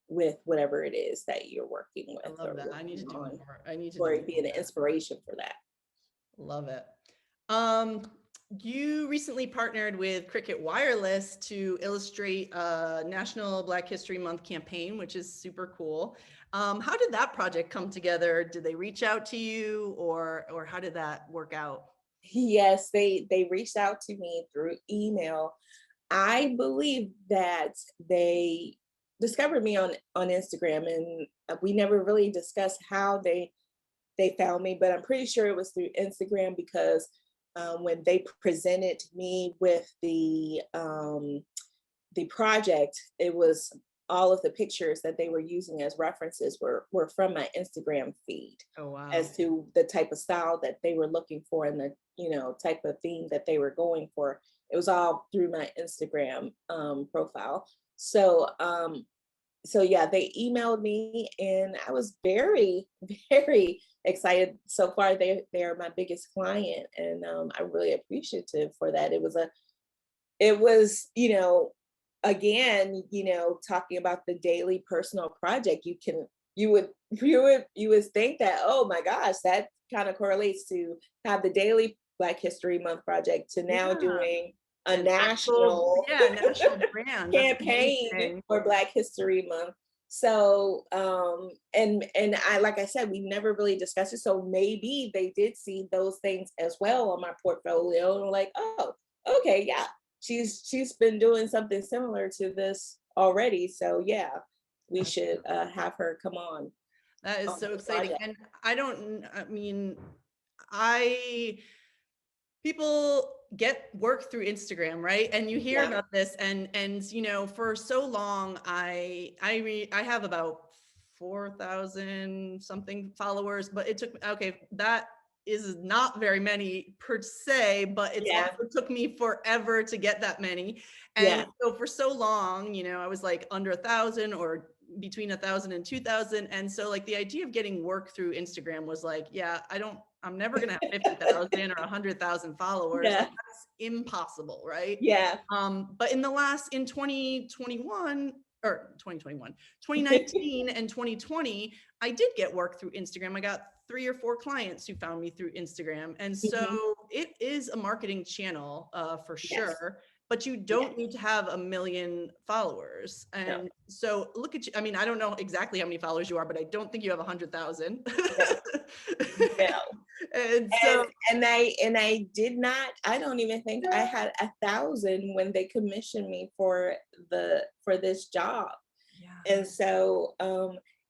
with whatever it is that you're working I with love or that. I need to working do on, more. I need to do or more be of an that. inspiration for that. Love it. Um, you recently partnered with Qriket Wireless to illustrate a National Black History Month campaign, which is super cool. How did that project come together? Did they reach out to you, or how did that work out? Yes, they reached out to me through email. I believe that they discovered me on Instagram, and we never really discussed how they found me, but I'm pretty sure it was through Instagram, because when they presented me with the project, it was all of the pictures that they were using as references were from my Instagram feed, Oh, wow. as to the type of style that they were looking for and the type of theme that they were going for. It was all through my Instagram profile. So yeah, they emailed me and I was very, very excited. So far, they are my biggest client, and I'm really appreciative for that. It was again, talking about the daily personal project. You would think that, oh my gosh, that kind of correlates to have the daily Black History Month project to now Yeah. doing a An actual, national yeah, national brand. That's campaign amazing. for Black History Month. So and I, like I said, we never really discussed it. So maybe they did see those things as well on my portfolio and like, oh, okay, yeah, she's been doing something similar to this already. So yeah, we should have her come That is on so the exciting. project. And I mean, I people get work through Instagram, right? And you hear Yeah, about this, and for so long, I have about 4,000 something followers, but it took, okay, that is not very many per se, but it's yeah, also took me forever to get that many. And yeah, so for so long, I was like under 1,000 or between 1,000 and 2,000. And so like the idea of getting work through Instagram was like, yeah, I'm never going to have 50,000 or 100,000 followers. Like yeah, that's impossible. Right. yeah. But in 2021 or 2021, 2019 and 2020, I did get work through Instagram. I got 3 or 4 clients who found me through Instagram. And so Mhm. it is a marketing channel for Yes, sure, but you yes, don't need to have 1 million followers. no, And so look at you. I mean, I don't know exactly how many followers you are, but I don't think you have 100,000. no, no. And and so, and I did not, I don't even think I had 1,000 when they commissioned me for this job. yeah. And so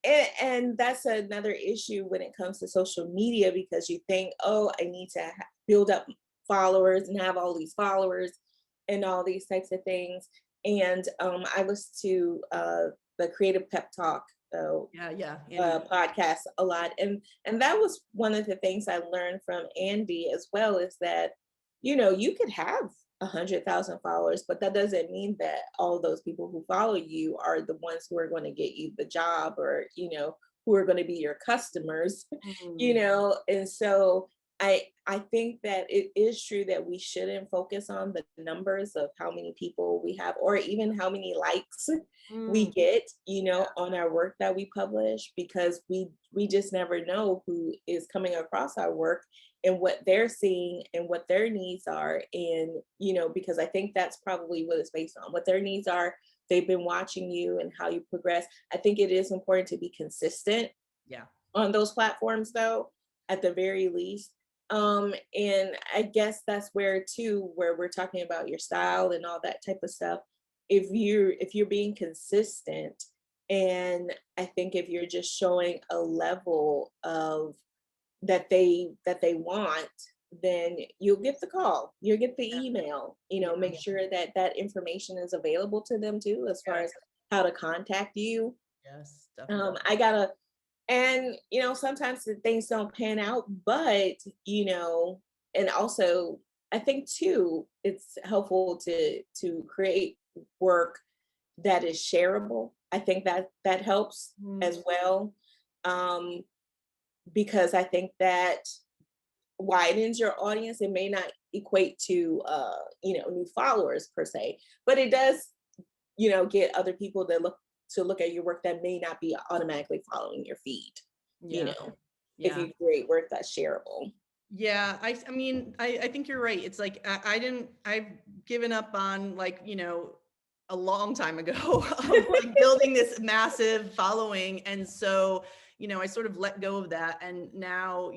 and that's another issue when it comes to social media, because you think, oh, I need to build up followers and have all these followers and all these types of things. And I listened to the Creative Pep Talk Yeah. Yeah. Andy. podcast a lot, and that was one of the things I learned from Andy as well, is that you could have 100,000 followers, but that doesn't mean that all those people who follow you are the ones who are going to get you the job, or who are going to be your customers. Mm, And so I think that it is true that we shouldn't focus on the numbers of how many people we have, or even how many likes we mm, get, yeah. on our work that we publish, because we just never know who is coming across our work and what they're seeing and what their needs are. And because I think that's probably what it's based on, what their needs are. They've been watching you and how you progress. I think it is important to be consistent Yeah. on those platforms, though, at the very least. And I guess that's where too, where we're talking about your style and all that type of stuff. If you're being consistent, and I think if you're just showing a level of that they want, then you'll get the call, you'll get the email, Yeah. make sure that that information is available to them too, as far Yeah. as how to contact you. Yes, definitely. I gotta, and sometimes the things don't pan out, but and also I think too, it's helpful to create work that is shareable. I think that helps Mm, as well. Um, because I think that widens your audience. It may not equate to new followers per se, but it does, get other people that look at your work that may not be automatically following your feed, you yeah. know, if Yeah. you create work that's shareable. Yeah, I mean, I think you're right. It's like I've given up on, like, a long time ago of like building this massive following. And so, I sort of let go of that. And now,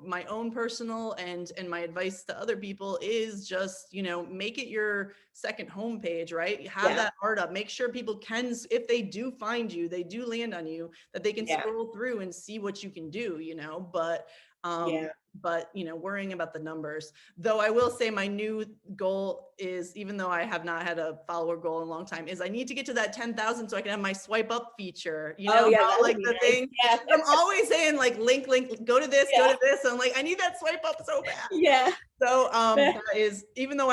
my own personal and my advice to other people is just, make it your second homepage, right? Have Yeah, that art up. Make sure people can, if they do find you, they do land on you, that they can yeah, scroll through and see what you can do, um, yeah. but worrying about the numbers. Though I will say my new goal is, even though I have not had a follower goal in a long time, is I need to get to that 10,000 so I can have my swipe up feature. You Oh know yeah, how that would like be the nice. thing, Yeah, I'm always saying like link, go to this, go yeah, to this. I'm like, I need that swipe up so bad. yeah. So But that is, even though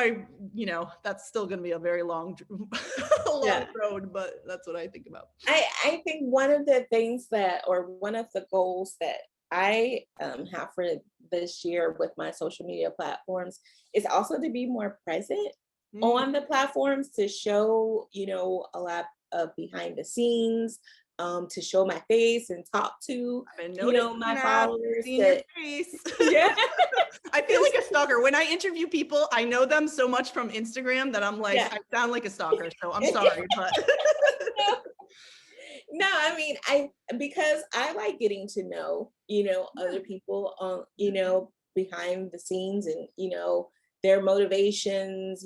that's still going to be a very long, a long yeah. road, but that's what I think about. I think one of the things that, or one of the goals that I have for this year with my social media platforms is also to be more present Mm, on the platforms, to show, a lot of behind the scenes, to show my face and talk to, I've been noticing my that, followers seeing your that, face. yeah, I feel like a stalker. When I interview people, I know them so much from Instagram that I'm like, yeah. I sound like a stalker. So I'm sorry, but No, I mean, because I like getting to know, other people on, behind the scenes, and, their motivations,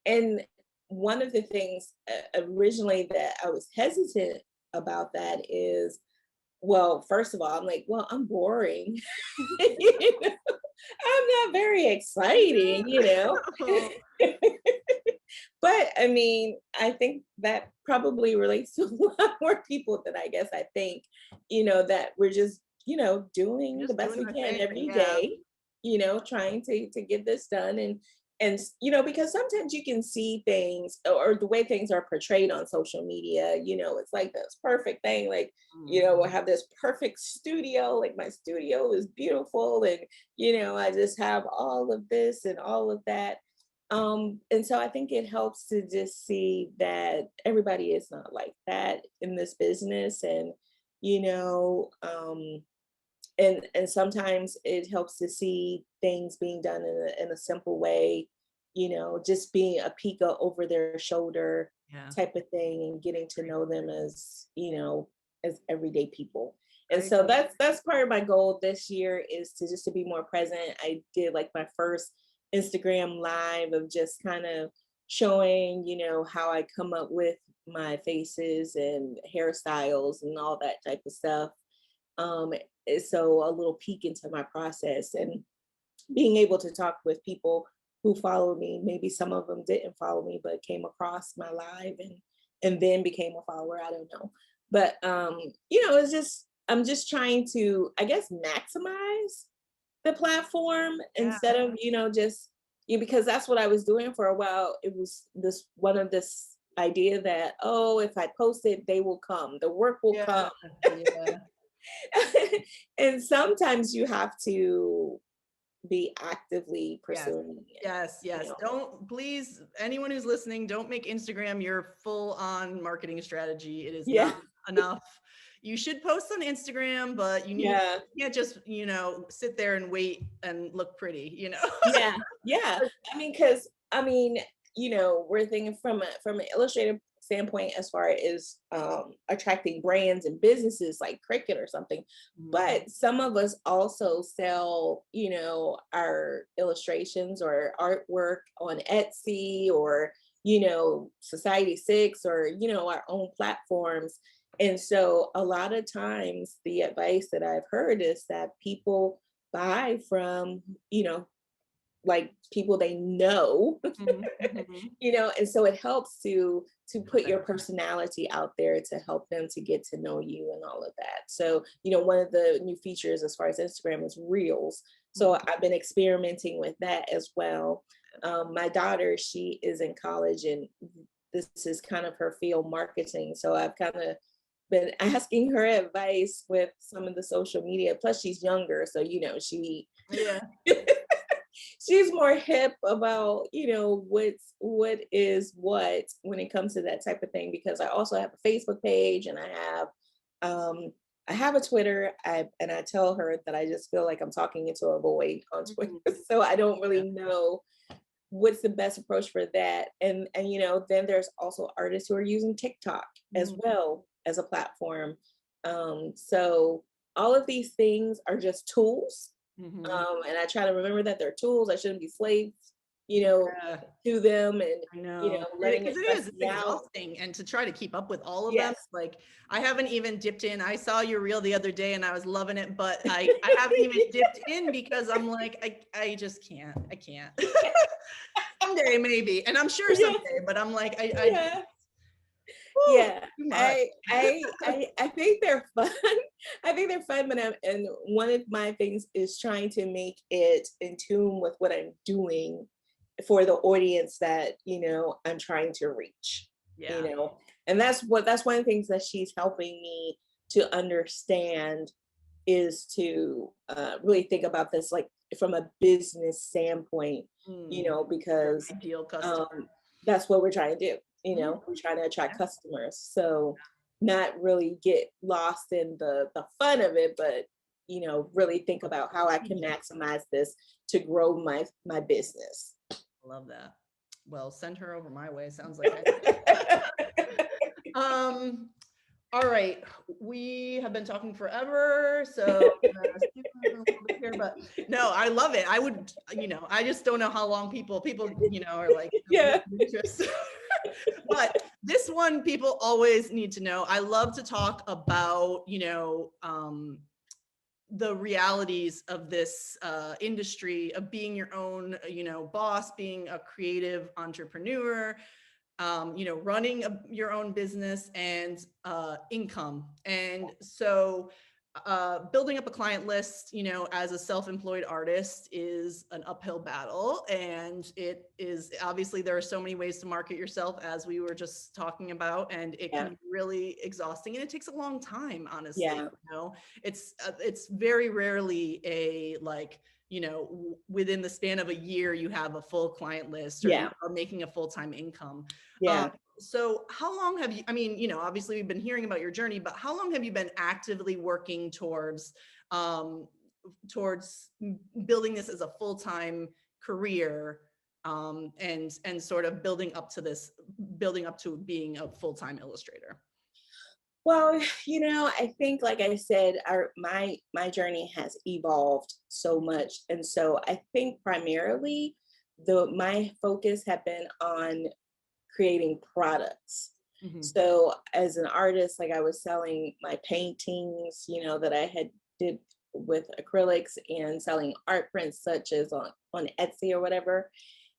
and one of the things originally that I was hesitant about that is, well, first of all, I'm like, well, I'm boring. You know, I'm not very exciting. yeah. But I mean, I think that probably relates to a lot more people than I guess I think, that we're just, doing the Just best doing we our can thing. every Yeah. day, trying to get this done, and because sometimes you can see things, or the way things are portrayed on social media, it's like this perfect thing, like, I Mhm. have this perfect studio, like my studio is beautiful, and I just have all of this and all of that. And so I think it helps to just see that everybody is not like that in this business, and you know, and sometimes it helps to see things being done in a simple way, just being a peek over their shoulder Yeah. type of thing, and getting to know them as, as everyday people. I And so agree. that's part of my goal this year, is to just to be more present. I did like my first Instagram live of just kind of showing, how I come up with my faces and hairstyles and all that type of stuff. Um, so a little peek into my process, and being able to talk with people who follow me. Maybe some of them didn't follow me, but came across my live, and then became a follower. I don't know. But it's just, I'm just trying to, I guess, maximize the platform Yeah. instead of, just, because that's what I was doing for a while. It was this idea that, oh, if I post it, they will come, the work will Yeah. come. Yeah. And sometimes you have to be actively Yes. pursuing it, Yes, you yes. know? Don't, please, anyone who's listening, don't make Instagram your full on marketing strategy. It is not Yeah, enough. You should post on Instagram, but yeah, you can't just, sit there and wait and look pretty. yeah, yeah. I mean, because we're thinking from an illustrative standpoint as far as attracting brands and businesses like Qriket or something. But some of us also sell, our illustrations or artwork on Etsy or, Society 6 or, our own platforms. And so a lot of times the advice that I've heard is that people buy from, like people they know, Mhm, mhm. and so it helps to put your personality out there to help them to get to know you and all of that. So, one of the new features as far as Instagram is Reels. So Mhm. I've been experimenting with that as well. My daughter, she is in college and this is kind of her field, marketing. So I've kind of been asking her advice with some of the social media. Plus, she's younger, so Yeah. she's more hip about what is what when it comes to that type of thing. Because I also have a Facebook page and um I have a Twitter. And I tell her that I just feel like I'm talking into a void on Twitter, Mhm. so I don't Yeah. really know what's the best approach for that. And then there's also artists who are using TikTok as Mhm, well as a platform. So all of these things are just tools. mhm. And I try to remember that they're tools. I shouldn't be slaves, you know, Yeah. to them and I know. letting it Because it stress is, it's me out. exhausting, and to try to keep up with all of them, Yes. it's like, I haven't even dipped in. I saw your reel the other day and I was loving it, but I haven't even dipped in because I'm like, I just can't. I can't. Someday maybe, and I'm sure Yeah. someday, but I'm like, I just, Yeah. whew, Yeah, too much. I think they're fun. I think they're fun, but and one of my things is trying to make it in tune with what I'm doing for the audience that I'm trying to reach. You Yeah. know, and that's one of the things that she's helping me to understand is to really think about this like from a business standpoint. Mm. Your Because ideal customer. um, that's what we're trying to do. Mm, We're trying to yeah. attract customers. So not really get lost in the fun of it, but really think about how I can maximize this to grow my business. Love that. Well, send her over my way. Sounds like um all right. We have been talking forever, so I'm gonna skip a little bit here, but no, I love it. I would, I just don't know how long people, are like, Yeah, interest. But this one people always need to know. I love to talk about, the realities of this industry of being your own, boss, being a creative entrepreneur, running your own business and income. And so building up a client list, as a self-employed artist is an uphill battle. And it is obviously there are so many ways to market yourself, as we were just talking about, and it can yeah, be really exhausting and it takes a long time, honestly. yeah, It's very rarely a like, within the span of a year you have a full client list or you yeah, are making a full-time income. um, yeah. so how long have you, I mean, obviously we've been hearing about your journey, but how long have you been actively working um, towards building this as a full-time career, and sort of building up to being a full-time illustrator? Well, I think, like I said, my journey has evolved so much, and so I think primarily the my focus had been on creating products. Mhm. So as an artist, like I was selling my paintings, that I had did with acrylics and selling art prints such as on Etsy or whatever.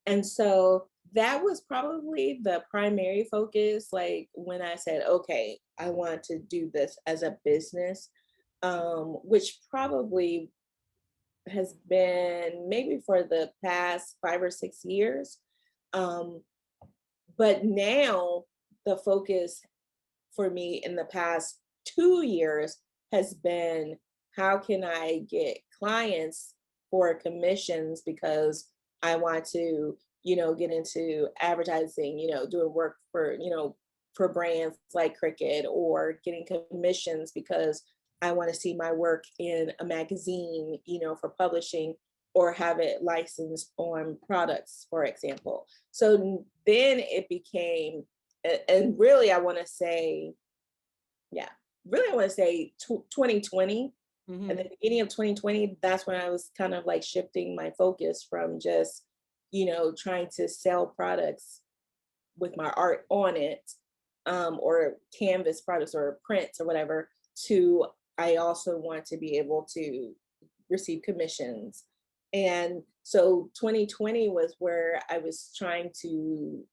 And so that was probably the primary focus. Like when I said, okay, I want to do this as a business, which probably has been maybe for the past 5 or 6 years. Um, but now the focus for me in the past 2 years has been how can I get clients for commissions because I want to, get into advertising, doing work for brands like Qriket or getting commissions because I want to see my work in a magazine, for publishing or have it licensed on products, for example. So then it became and really, I want to say, yeah, really, I want to say 2020. At the Hmm. beginning of 2020, that's when I was kind of like shifting my focus from just, trying to sell products with my art on it, or canvas products or prints or whatever, to I also want to be able to receive commissions. And so 2020 was where I was trying to,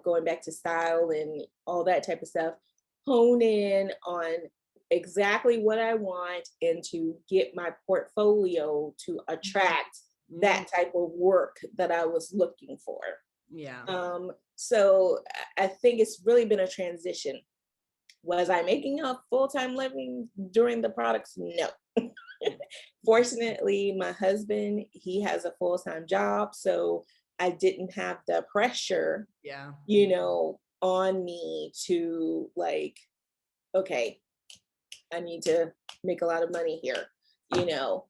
going back to style and all that type of stuff, hone in on exactly what I want and to get my portfolio to attract Mm, that type of work that I was looking for. yeah. So I think it's really been a transition. Was I making a full-time living during the products? No. Fortunately, my husband, he has a full-time job, so I didn't have the pressure, Yeah. on me to like, okay, I need to make a lot of money here, you know.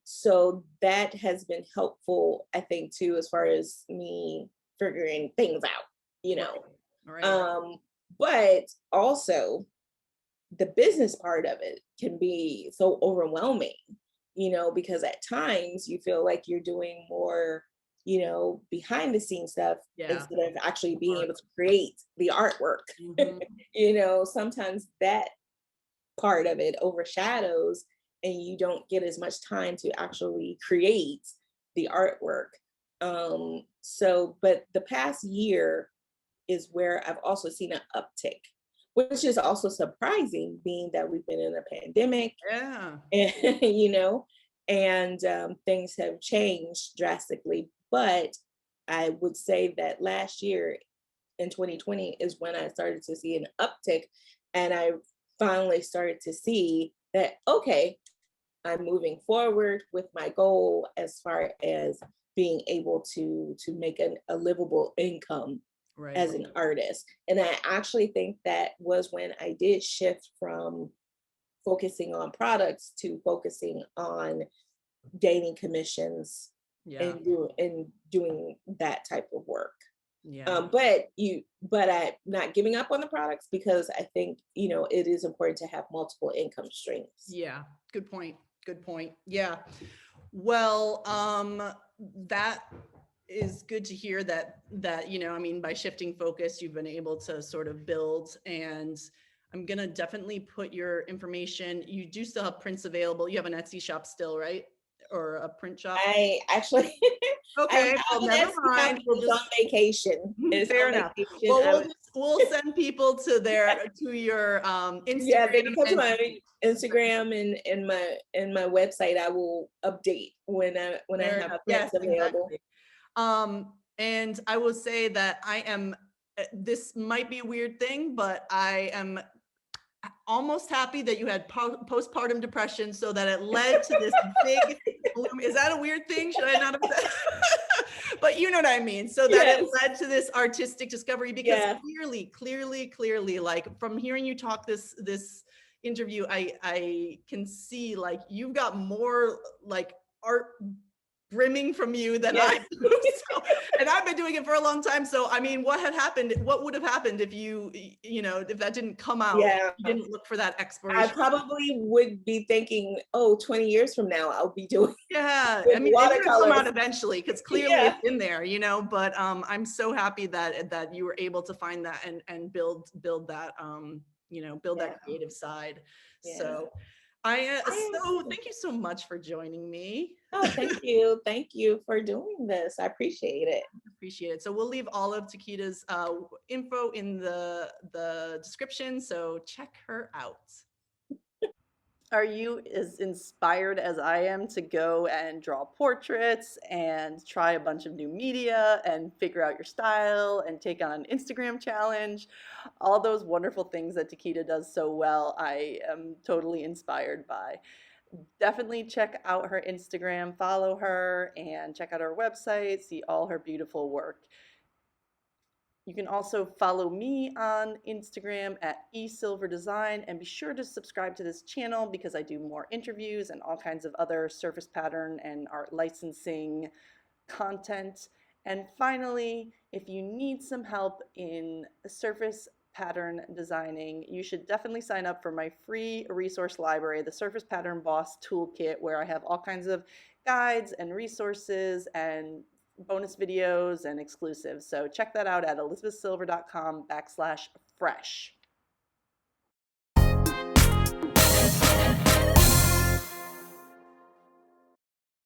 So that has been helpful, I think, too, as far as me figuring things out, you Right. know. Right. Um, but also the business part of it can be so overwhelming, because at times you feel like you're doing more, behind the scenes stuff Yeah. instead of actually being Art. able to create the artwork. Hmm. Sometimes that part of it overshadows and you don't get as much time to actually create the artwork. But the past year is where I've also seen an uptick, which is also surprising being that we've been in a pandemic Yeah. and, and things have changed drastically. But I would say that last year in 2020 is when I started to see an uptick, and I finally started to see that, okay, I'm moving forward with my goal as far as being able to make a livable income Right. as an artist. And I actually think that was when I did shift from focusing on products to focusing on gaining commissions Yeah. and doing that type of work. Yeah. But I'm not giving up on the products because I think, it is important to have multiple income streams. Yeah. Good point. Good point. Yeah. Well, that is good to hear that I mean, by shifting focus, you've been able to sort of build. And I'm gonna definitely put your information. You do still have prints available. You have an Etsy shop still, right? Or a print shop? I actually, I Okay. have Well, an never Etsy shop, mind. but We'll it's on just vacation. It's fair on enough. vacation. Well, we'll send people to your Yeah, they Instagram can come to and my Instagram and my website. I will update when I fair have enough. Yes, prints available. exactly. And I will say that I am, this might be a weird thing, but I am almost happy that you had postpartum depression so that it led to this big bloom. Is that a weird thing? Should I not have said? But you know what I mean. So that it Yes. led to this artistic discovery because Yeah. clearly, like from hearing you talk this interview, I can see like you've got more like art brimming from you than I Yeah. do. So, and I've been doing it for a long time. So, I mean, what would have happened if if that didn't come out, Yeah. you didn't look for that I exploration? probably would be thinking, oh, 20 years from now, I'll be doing Yeah. I with mean, it's going to come out watercolors. eventually because clearly it's Yeah. in there, but I'm so happy that you were able to find that and build that, build that Yeah. creative side. Yeah. So I so thank you so much for joining me. Oh, thank you. Thank you for doing this. I appreciate it. Appreciate it. So we'll leave all of Tequita's info in the description. So check her out. Are you as inspired as I am to go and draw portraits and try a bunch of new media and figure out your style and take on an Instagram challenge? All those wonderful things that Tequita does so well, I am totally inspired by. Definitely check out her Instagram, follow her, and check out her website, see all her beautiful work. You can also follow me on Instagram at esilverdesign and be sure to subscribe to this channel because I do more interviews and all kinds of other surface pattern and art licensing content. And finally, if you need some help in surface pattern designing, you should definitely sign up for my free resource library, the Surface Pattern Boss Toolkit, where I have all kinds of guides and resources and bonus videos and exclusives. So check that out at elizabethsilver.com/fresh.